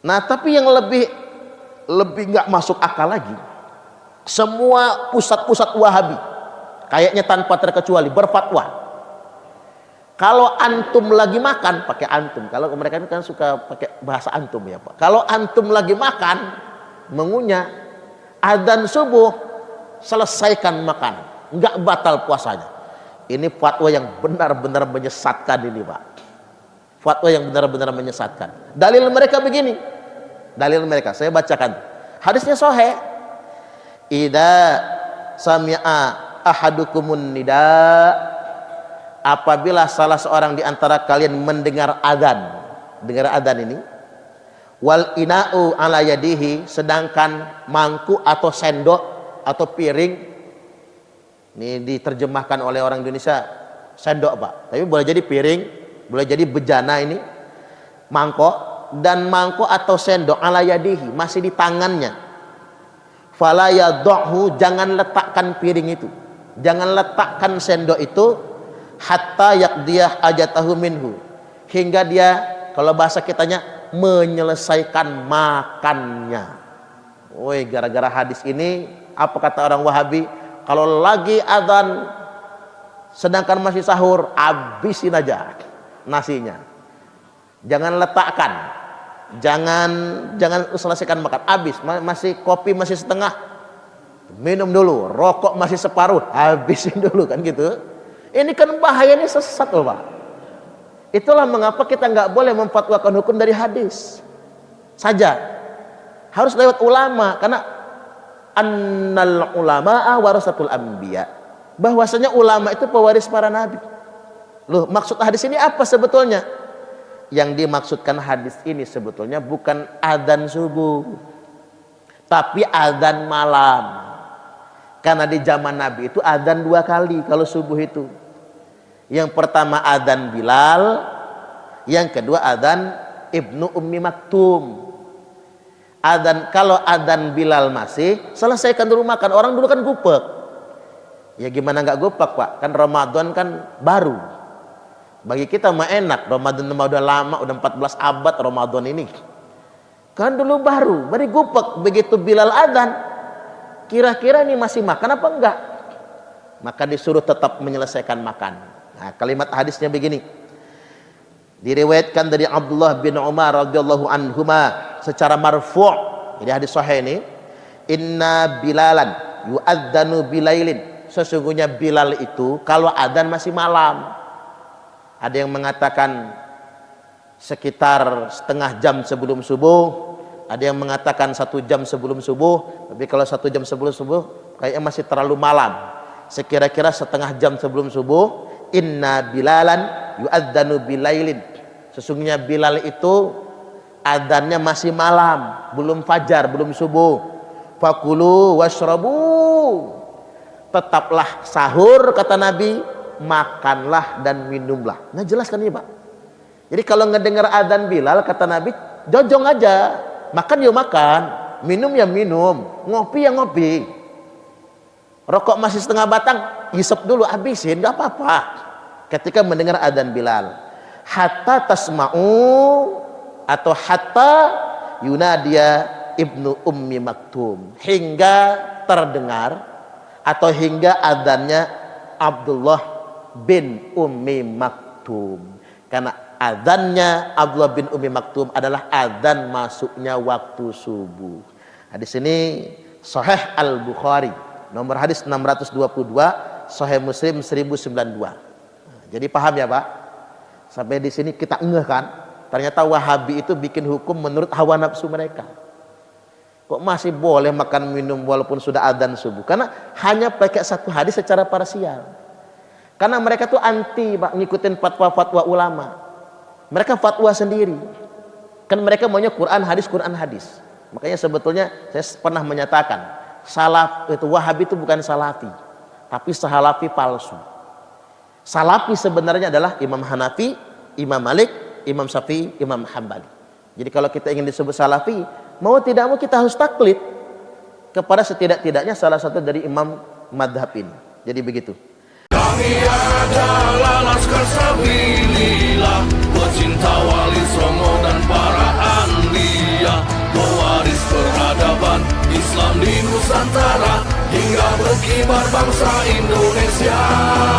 Nah, tapi yang lebih nggak masuk akal lagi, semua pusat-pusat Wahabi kayaknya tanpa terkecuali berfatwa, kalau antum lagi makan, pakai antum, kalau mereka kan suka pakai bahasa antum ya Pak, kalau antum lagi makan mengunyah adzan subuh, selesaikan makan, nggak batal puasanya. Ini fatwa yang benar-benar menyesatkan ini Pak, fatwa yang benar-benar menyesatkan. Dalil mereka begini, dalil mereka saya bacakan, hadisnya sahih. Idza sami'a ahadukumun nida, apabila salah seorang di antara kalian mendengar adzan, dengar adzan ini, wal ina'u ala yadihi, sedangkan mangkuk atau sendok atau piring, ini diterjemahkan oleh orang Indonesia sendok Pak, tapi boleh jadi piring, boleh jadi bejana, ini mangkok, dan mangkok atau sendok ala yadihi, masih di tangannya, fala yadhahu, jangan letakkan piring itu, jangan letakkan sendok itu, hatta yaqdiyah ajatahu minhu, hingga dia, kalau bahasa kitanya, menyelesaikan makannya. Woi, gara-gara hadis ini apa kata orang Wahabi? Kalau lagi adzan sedangkan masih sahur, habisin aja nasinya, jangan letakkan, jangan selesaikan makan, habis. Masih kopi masih setengah, minum dulu. Rokok masih separuh, habisin dulu, kan gitu. Ini kan bahayanya sesat loh Pak. Itulah mengapa kita nggak boleh memfatwakan hukum dari hadis saja, harus lewat ulama, karena annal ulama'a warasatul anbiya, bahwasanya ulama itu pewaris para nabi. Loh, maksud hadis ini apa sebetulnya? Yang dimaksudkan hadis ini sebetulnya bukan adzan subuh, tapi adzan malam. Karena di zaman Nabi itu adzan 2 kali kalau subuh itu. Yang pertama adzan Bilal, yang kedua adzan Ibnu Ummi Maktum. Adzan, kalau adzan Bilal masih, selesaikan dulu makan. Orang dulu kan gupek. Ya gimana nggak gupek Pak? Kan Ramadan kan baru. Bagi kita mah enak, Ramadan mah udah lama, udah 14 abad Ramadan ini. Kan dulu baru, beri gupek. Begitu Bilal adzan, kira-kira ini masih makan apa enggak? Maka disuruh tetap menyelesaikan makan. Nah, kalimat hadisnya begini. Diriwayatkan dari Abdullah bin Umar radhiyallahu anhuma secara marfu'. Jadi hadis sahih ini, inna Bilalan yu'adzanu bilailin. Sesungguhnya Bilal itu kalau adzan masih malam. Ada yang mengatakan sekitar setengah jam sebelum subuh, ada yang mengatakan 1 jam sebelum subuh. Tapi kalau 1 jam sebelum subuh kayaknya masih terlalu malam. Sekira-kira setengah jam sebelum subuh, inna Bilalan yu'adzanu bilailin. Sesungguhnya Bilal itu adzannya masih malam, belum fajar, belum subuh. Fakulu washrabu, tetaplah sahur kata Nabi, makanlah dan minumlah. Nah, jelaskan ini Pak. Jadi kalau ngedengar adzan Bilal kata Nabi, jojong aja, makan ya makan, minum ya minum, ngopi ya ngopi. Rokok masih setengah batang, hisap dulu, habisin, gak apa-apa. Ketika mendengar adzan Bilal, hatta tasma'u, atau hatta yunadia Ibnu Ummi Maktum, hingga terdengar atau hingga adzannya Abdullah bin Ummi Maktum. Karena adzannya Abdullah bin Ummi Maktum adalah adzan masuknya waktu subuh. Hadis ini Sahih Al-Bukhari, nomor hadis 622, Sahih Muslim 1092. Jadi paham ya Pak? Sampai di sini kita ngeh kan? Ternyata Wahabi itu bikin hukum menurut hawa nafsu mereka. Kok masih boleh makan minum walaupun sudah adzan subuh? Karena hanya pakai satu hadis secara parsial. Karena mereka tuh anti Pak ngikutin fatwa-fatwa ulama. Mereka fatwa sendiri. Kan mereka maunya Quran hadis, Quran hadis. Makanya sebetulnya saya pernah menyatakan, salaf itu Wahabi itu bukan salafi, tapi salafi palsu. Salafi sebenarnya adalah Imam Hanafi, Imam Malik, Imam Syafi'i, Imam Hambali. Jadi kalau kita ingin disebut salafi, mau tidak mau kita harus taklid kepada setidak-tidaknya salah satu dari imam madhab ini. Jadi begitu. Kami adalah laskar sabilillah, pecinta wali songo dan para anbiya. Islam di Nusantara hingga berkibar bangsa Indonesia.